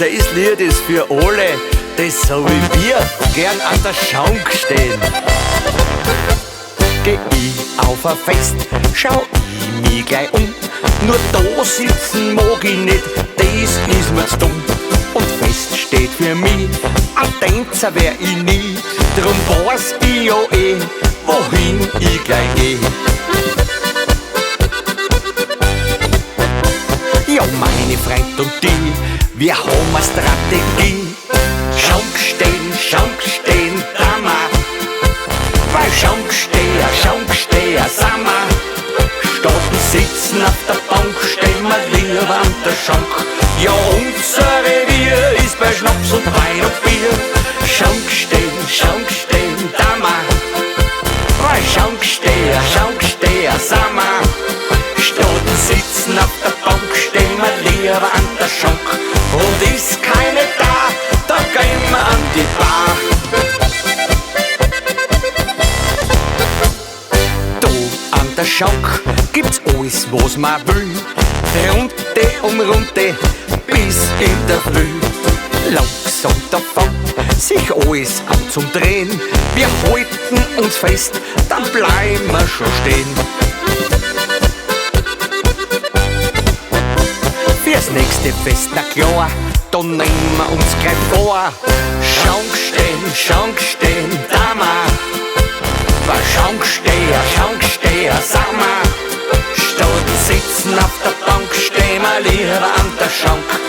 das Lied ist für alle, die so wie wir gern an der Schank stehen. Geh ich auf ein Fest, schau ich mich gleich um. Nur da sitzen mag ich nicht, das ist mir zu dumm. Und Fest steht für mich, ein Tänzer wär ich nie. Drum weiß ich ja eh, wohin ich gleich geh. Ja, meine Freund und die, wir haben eine Strategie. Schank stehen, Dama. Weil Schanksteher sind wir. Statt sitzen auf der Bank, stehen wir lieber an der Schank. Ja, unser Revier ist bei Schnaps und Wein und Bier. Schank stehen, Dama. Weil Schanksteher sind wir. Statt sitzen auf der Bank, stehen wir lieber an der Schank. Und ist keine da gehen wir an die Bar. Da an der Schank gibt's alles, was man will. Runde um Runde bis in der Früh. Langsam davon sich alles an zum Drehen. Wir halten uns fest, dann bleiben wir schon stehen. Fürs nächste Fest, na klar, dann nehmen wir uns gleich vor. Schank stehen, Dama. Weil Schanksteher sind wir. Statt sitzen auf der Bank, stehen wir lieber an der Schank.